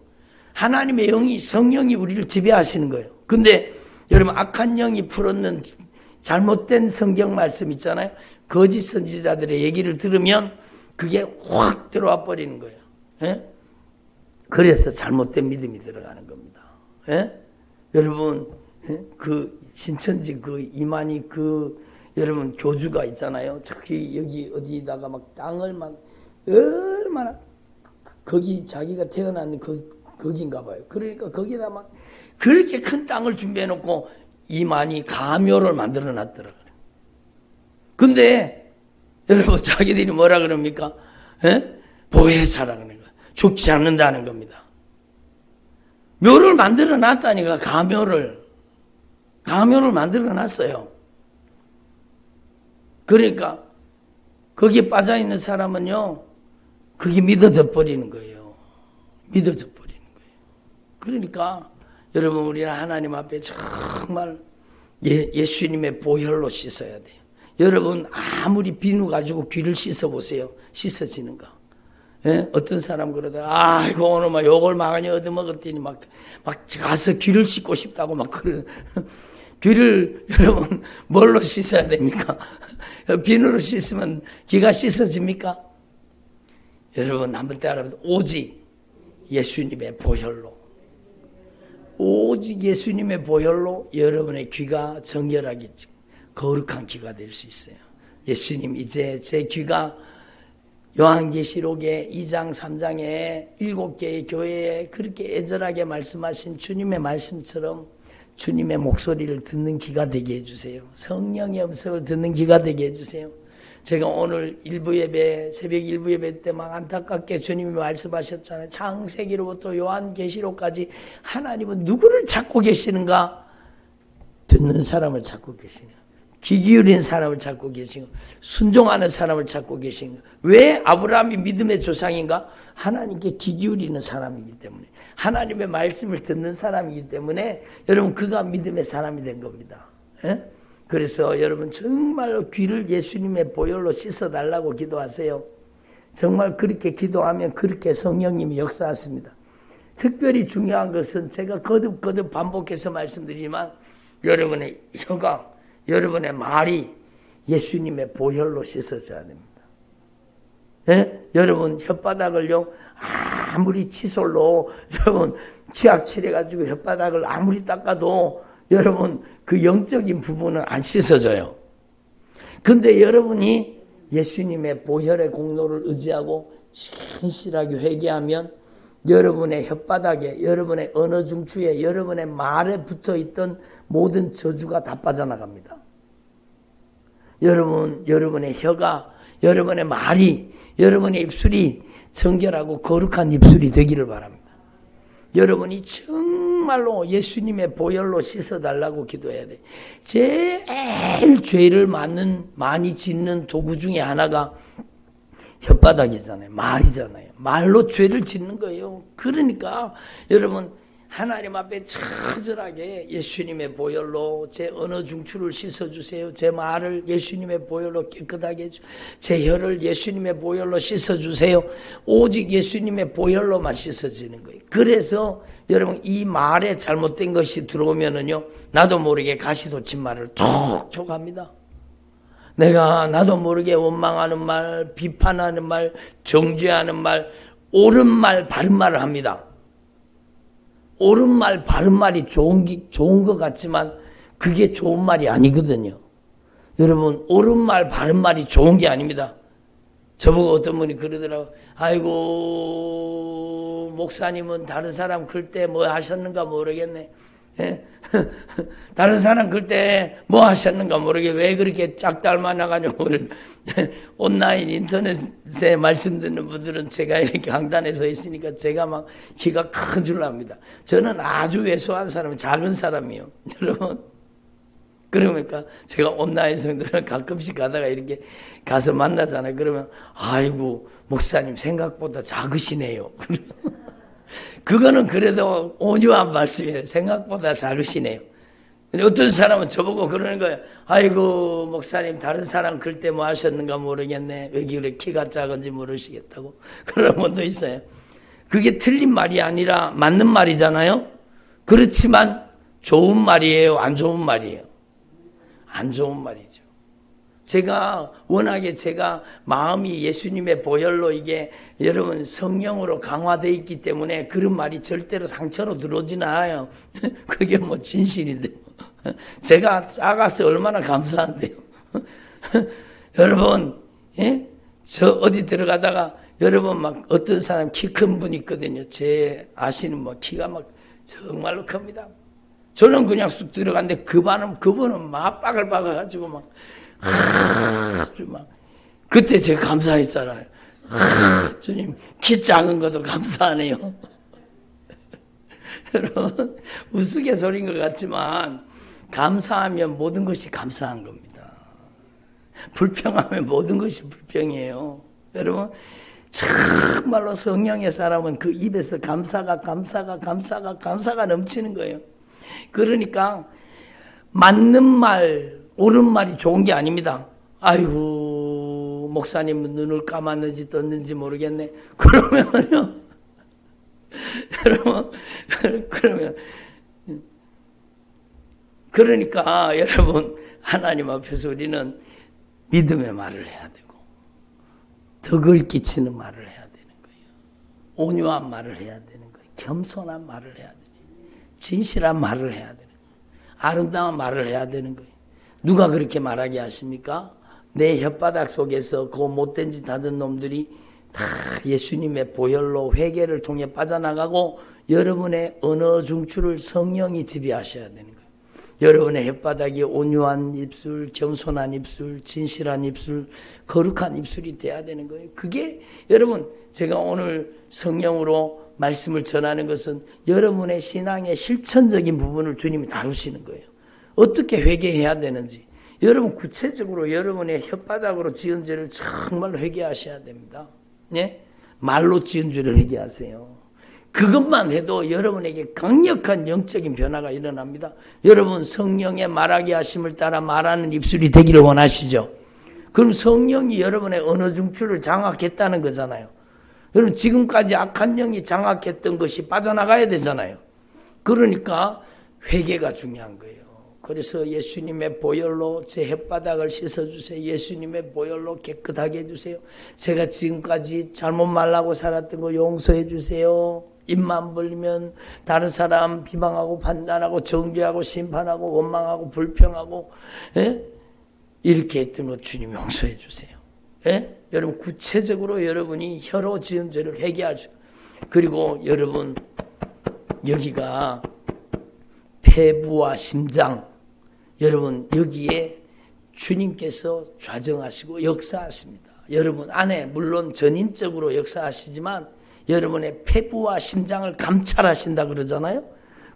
하나님의 영이 성령이 우리를 지배하시는 거예요. 근데 여러분 악한 영이 풀어놓는 잘못된 성경 말씀 있잖아요. 거짓 선지자들의 얘기를 들으면 그게 확 들어와 버리는 거예요. 예? 그래서 잘못된 믿음이 들어가는 겁니다. 예? 여러분 그 신천지 그 이만희 여러분 교주가 있잖아요. 특히 여기 어디다가 막 땅을 막 얼마나 거기 자기가 태어난 거기인가 봐요. 그러니까 거기다 막 그렇게 큰 땅을 준비해 놓고 이만희 가묘를 만들어 놨더라고요. 근데 여러분 자기들이 뭐라 그럽니까? 보혜사라는 거예요. 죽지 않는다는 겁니다. 묘를 만들어 놨다니까. 가묘를 만들어 놨어요. 그러니까 거기에 빠져있는 사람은요, 그게 믿어져 버리는 거예요. 믿어져 버리는 거예요. 그러니까 여러분 우리는 하나님 앞에 정말 예수님의 보혈로 씻어야 돼요. 여러분 아무리 비누 가지고 귀를 씻어보세요. 씻어지는가? 예? 어떤 사람 그러다가 아이고 오늘 막 요걸 많이 얻어먹었더니 막 가서 귀를 씻고 싶다고 막 그런. 귀를 여러분 뭘로 씻어야 됩니까? 비누로 씻으면 귀가 씻어집니까? 여러분 한번 따라해보세요. 오직 예수님의 보혈로, 오직 예수님의 보혈로 여러분의 귀가 정결하게 거룩한 귀가 될 수 있어요. 예수님 이제 제 귀가 요한계시록의 2장 3장에 7개의 교회에 그렇게 애절하게 말씀하신 주님의 말씀처럼 주님의 목소리를 듣는 귀가 되게 해주세요. 성령의 음성을 듣는 귀가 되게 해주세요. 제가 오늘 새벽 일부 예배 때 막 안타깝게 주님이 말씀하셨잖아요. 창세기로부터 요한계시록까지 하나님은 누구를 찾고 계시는가? 듣는 사람을 찾고 계시네요. 귀 기울인 사람을 찾고 계시고 순종하는 사람을 찾고 계신. 왜 아브라함이 믿음의 조상인가? 하나님께 귀 기울이는 사람이기 때문에, 하나님의 말씀을 듣는 사람이기 때문에 여러분 그가 믿음의 사람이 된 겁니다. 예? 그래서 여러분 정말로 귀를 예수님의 보혈로 씻어달라고 기도하세요. 정말 그렇게 기도하면 그렇게 성령님이 역사하십니다. 특별히 중요한 것은 제가 거듭 반복해서 말씀드리지만 여러분의 혀가, 여러분의 말이 예수님의 보혈로 씻어져야 됩니다. 예? 여러분 혓바닥을요 아무리 칫솔로 여러분 치약 칠해가지고 혓바닥을 아무리 닦아도 여러분 그 영적인 부분은 안 씻어져요. 근데 여러분이 예수님의 보혈의 공로를 의지하고 신실하게 회개하면 여러분의 혓바닥에, 여러분의 언어 중추에, 여러분의 말에 붙어있던 모든 저주가 다 빠져나갑니다. 여러분의 혀가, 여러분의 말이, 여러분의 입술이 정결하고 거룩한 입술이 되기를 바랍니다. 여러분이 정말 정말로 예수님의 보혈로 씻어달라고 기도해야 돼. 제일 죄를 많이 짓는 도구 중에 하나가 혓바닥이잖아요. 말이잖아요. 말로 죄를 짓는 거예요. 그러니까 여러분 하나님 앞에 처절하게 예수님의 보혈로 제 언어 중추를 씻어주세요. 제 말을 예수님의 보혈로 깨끗하게 해주세요. 제 혀를 예수님의 보혈로 씻어주세요. 오직 예수님의 보혈로만 씻어지는 거예요. 그래서 여러분 이 말에 잘못된 것이 들어오면은요, 나도 모르게 가시돋친 말을 톡톡 합니다. 내가 나도 모르게 원망하는 말, 비판하는 말, 정죄하는 말, 옳은 말, 바른 말을 합니다. 옳은 말, 바른 말이 좋은 것 같지만 그게 좋은 말이 아니거든요. 여러분, 옳은 말, 바른 말이 좋은 게 아닙니다. 저보고 어떤 분이 그러더라고요. 아이고, 목사님은 다른 사람 클 때 뭐 하셨는가 모르겠네. 예? 다른 사람 클 때 뭐 하셨는가 모르게 왜 그렇게 짝닮아 나가냐고. 온라인 인터넷에 말씀 듣는 분들은 제가 이렇게 강단에 서 있으니까 제가 막 키가 큰 줄 압니다. 저는 아주 왜소한 사람, 작은 사람이에요. 여러분, 그러니까 제가 온라인 성도를 가끔씩 가다가 이렇게 가서 만나잖아요. 그러면 아이고 목사님 생각보다 작으시네요. 그거는 그래도 온유한 말씀이에요. 생각보다 작으시네요. 어떤 사람은 저보고 그러는 거예요. 아이고 목사님 다른 사람 클 때 뭐 하셨는가 모르겠네. 왜 그래 키가 작은지 모르시겠다고. 그런 분도 있어요. 그게 틀린 말이 아니라 맞는 말이잖아요. 그렇지만 좋은 말이에요, 안 좋은 말이에요? 안 좋은 말이죠. 제가 워낙에 제가 마음이 예수님의 보혈로 이게 여러분 성령으로 강화되어 있기 때문에 그런 말이 절대로 상처로 들어오지는 않아요. 그게 뭐 진실인데. 제가 작아서 얼마나 감사한데요. 여러분, 예? 저 어디 들어가다가 여러분 막 어떤 사람 키 큰 분 있거든요. 제 아시는 뭐 키가 막 정말로 큽니다. 저는 그냥 쑥 들어갔는데 그분은 막 빠글빠글가지고 막 그때 제가 감사했잖아요. 주님 키 작은 것도 감사하네요. 여러분 우스갯소리인 것 같지만 감사하면 모든 것이 감사한 겁니다. 불평하면 모든 것이 불평이에요. 여러분 정말로 성령의 사람은 그 입에서 감사가 넘치는 거예요. 그러니까 맞는 말, 옳은 말이 좋은 게 아닙니다. 아이고 목사님은 눈을 감았는지 떴는지 모르겠네. 그러면요, 여러분, 그러니까 여러분 하나님 앞에서 우리는 믿음의 말을 해야 되고 덕을 끼치는 말을 해야 되는 거예요. 온유한 말을 해야 되는 거예요. 겸손한 말을 해야 되는 거예요. 진실한 말을 해야 되는 거예요. 아름다운 말을 해야 되는 거예요. 누가 그렇게 말하게 하십니까? 내 혓바닥 속에서 그 못된 짓 하던 놈들이 다 예수님의 보혈로 회개를 통해 빠져나가고 여러분의 언어 중추를 성령이 지배하셔야 되는 거예요. 여러분의 혓바닥이 온유한 입술, 겸손한 입술, 진실한 입술, 거룩한 입술이 돼야 되는 거예요. 그게 여러분 제가 오늘 성령으로 말씀을 전하는 것은 여러분의 신앙의 실천적인 부분을 주님이 다루시는 거예요. 어떻게 회개해야 되는지. 여러분 구체적으로 여러분의 혓바닥으로 지은 죄를 정말 회개하셔야 됩니다. 네? 말로 지은 죄를 회개하세요. 그것만 해도 여러분에게 강력한 영적인 변화가 일어납니다. 여러분 성령의 말하게 하심을 따라 말하는 입술이 되기를 원하시죠? 그럼 성령이 여러분의 언어 중추를 장악했다는 거잖아요. 여러분 지금까지 악한 영이 장악했던 것이 빠져나가야 되잖아요. 그러니까 회개가 중요한 거예요. 그래서 예수님의 보혈로 제 혓바닥을 씻어주세요. 예수님의 보혈로 깨끗하게 해주세요. 제가 지금까지 잘못 말하고 살았던 거 용서해 주세요. 입만 벌리면 다른 사람 비방하고 판단하고 정죄하고 심판하고 원망하고 불평하고 이렇게 했던 거 주님 용서해 주세요. 여러분 구체적으로 여러분이 혀로 지은 죄를 회개할 수. 그리고 여러분 여기가 폐부와 심장, 여러분 여기에 주님께서 좌정하시고 역사하십니다. 여러분 안에 물론 전인적으로 역사하시지만 여러분의 폐부와 심장을 감찰하신다 그러잖아요.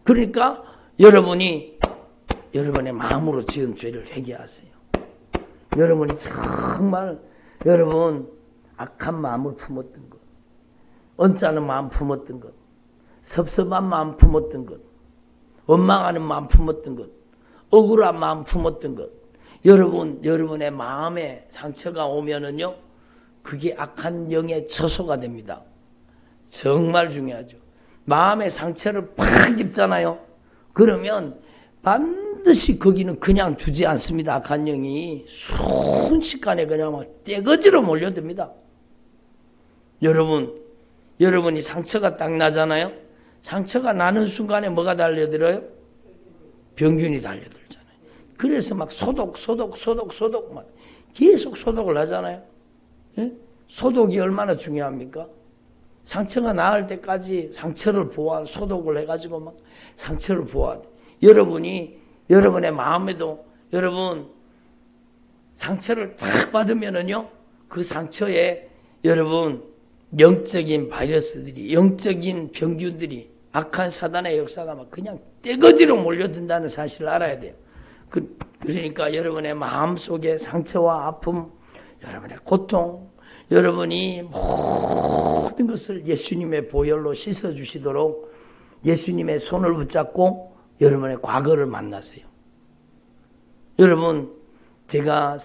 그러니까 여러분이 여러분의 마음으로 지은 죄를 회개하세요. 여러분이 정말 여러분 악한 마음을 품었던 것, 언짢은 마음 품었던 것, 섭섭한 마음 품었던 것, 원망하는 마음 품었던 것, 억울한 마음 품었던 것, 여러분의 마음에 상처가 오면은요, 그게 악한 영의 처소가 됩니다. 정말 중요하죠. 마음의 상처를 팍 입잖아요. 그러면 반드시 거기는 그냥 두지 않습니다. 악한 영이 순식간에 그냥 막 떼거지로 몰려듭니다. 여러분이 상처가 딱 나잖아요. 상처가 나는 순간에 뭐가 달려들어요? 병균이 달려들잖아요. 그래서 막 소독 막 계속 소독을 하잖아요. 예? 소독이 얼마나 중요합니까? 상처가 나을 때까지 상처를 소독을 해가지고 막 상처를 보호해야 돼. 여러분의 마음에도 여러분 상처를 탁 받으면은요, 그 상처에 여러분 영적인 바이러스들이, 영적인 병균들이, 악한 사단의 역사가 막 그냥 떼거지로 몰려든다는 사실을 알아야 돼요. 그러니까 여러분의 마음 속에 상처와 아픔, 여러분의 고통, 여러분이 모든 것을 예수님의 보혈로 씻어주시도록 예수님의 손을 붙잡고 여러분의 과거를 만나세요. 여러분, 제가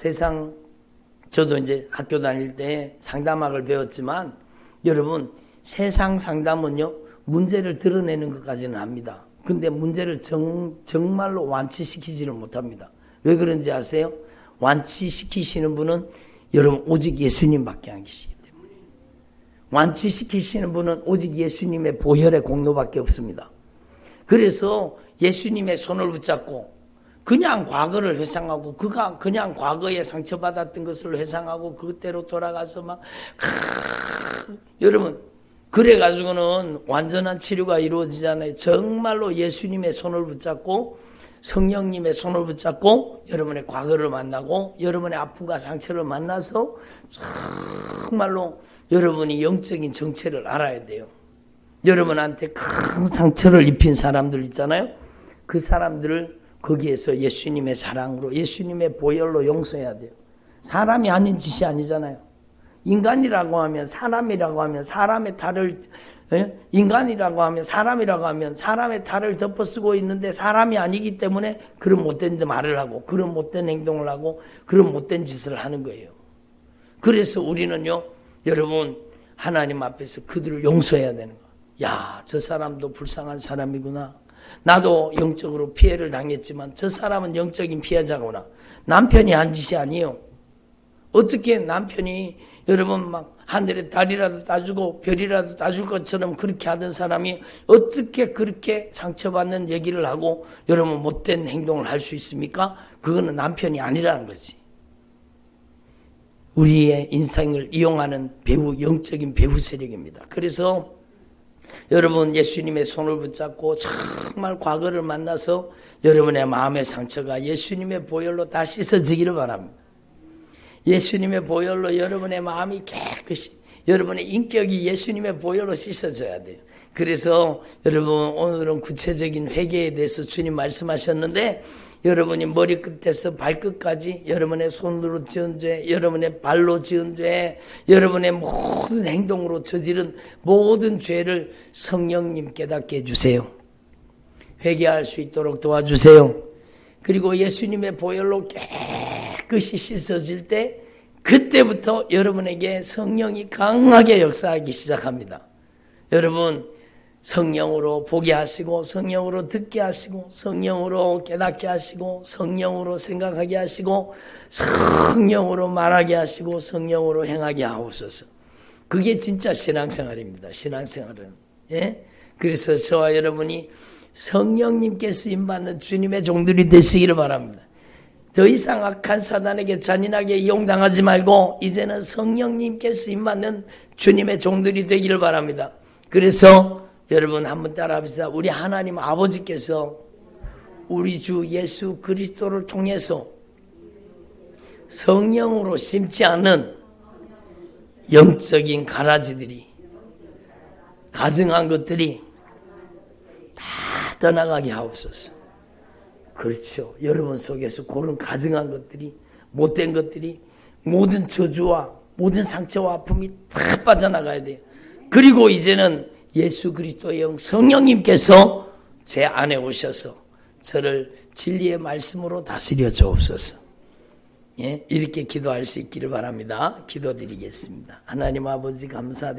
저도 이제 학교 다닐 때 상담학을 배웠지만, 여러분, 세상 상담은요, 문제를 드러내는 것까지는 압니다. 근데 문제를 정말로 완치시키지를 못합니다. 왜 그런지 아세요? 완치시키시는 분은 여러분 오직 예수님밖에 안 계시기 때문에. 완치시키시는 분은 오직 예수님의 보혈의 공로밖에 없습니다. 그래서 예수님의 손을 붙잡고 그냥 과거를 회상하고 그냥 과거에 상처받았던 것을 회상하고 그때로 돌아가서 막 여러분 그래가지고는 완전한 치료가 이루어지잖아요. 정말로 예수님의 손을 붙잡고 성령님의 손을 붙잡고 여러분의 과거를 만나고 여러분의 아픔과 상처를 만나서 정말로 여러분이 영적인 정체를 알아야 돼요. 여러분한테 큰 상처를 입힌 사람들 있잖아요. 그 사람들을 거기에서 예수님의 사랑으로 예수님의 보혈로 용서해야 돼요. 사람이 아닌 짓이 아니잖아요. 인간이라고 하면 사람이라고 하면 사람의 탈을 인간이라고 하면 사람이라고 하면 사람의 탈을 덮어쓰고 있는데 사람이 아니기 때문에 그런 못된 말을 하고 그런 못된 행동을 하고 그런 못된 짓을 하는 거예요. 그래서 우리는요, 여러분 하나님 앞에서 그들을 용서해야 되는 거예요. 야, 저 사람도 불쌍한 사람이구나. 나도 영적으로 피해를 당했지만 저 사람은 영적인 피해자구나. 남편이 한 짓이 아니에요. 어떻게 남편이 여러분 막 하늘에 달이라도 따주고 별이라도 따줄 것처럼 그렇게 하던 사람이 어떻게 그렇게 상처받는 얘기를 하고 여러분 못된 행동을 할 수 있습니까? 그거는 남편이 아니라는 거지. 우리의 인생을 이용하는 영적인 배후 세력입니다. 그래서 여러분 예수님의 손을 붙잡고 정말 과거를 만나서 여러분의 마음의 상처가 예수님의 보혈로 다 씻어지기를 바랍니다. 예수님의 보혈로 여러분의 마음이 깨끗이, 여러분의 인격이 예수님의 보혈로 씻어져야 돼요. 그래서 여러분 오늘은 구체적인 회개에 대해서 주님 말씀하셨는데, 여러분이 머리끝에서 발끝까지 여러분의 손으로 지은 죄, 여러분의 발로 지은 죄, 여러분의 모든 행동으로 저지른 모든 죄를 성령님 깨닫게 해주세요. 회개할 수 있도록 도와주세요. 그리고 예수님의 보혈로 깨끗이 씻어질 때 그때부터 여러분에게 성령이 강하게 역사하기 시작합니다. 여러분 성령으로 보게 하시고 성령으로 듣게 하시고 성령으로 깨닫게 하시고 성령으로 생각하게 하시고 성령으로 말하게 하시고 성령으로 행하게 하옵소서. 그게 진짜 신앙생활입니다. 신앙생활은. 예? 그래서 저와 여러분이 성령님께 쓰임받는 주님의 종들이 되시기를 바랍니다. 더 이상 악한 사단에게 잔인하게 이용당하지 말고 이제는 성령님께 쓰임받는 주님의 종들이 되기를 바랍니다. 그래서 여러분 한번 따라합시다. 우리 하나님 아버지께서 우리 주 예수 그리스도를 통해서 성령으로 심지 않는 영적인 가라지들이 가증한 것들이 다 떠나가게 하옵소서. 그렇죠. 여러분 속에서 그런 가증한 것들이, 못된 것들이, 모든 저주와 모든 상처와 아픔이 다 빠져나가야 돼요. 그리고 이제는 예수 그리스도의 영 성령님께서 제 안에 오셔서 저를 진리의 말씀으로 다스려 주옵소서. 예? 이렇게 기도할 수 있기를 바랍니다. 기도드리겠습니다. 하나님 아버지 감사드립니다.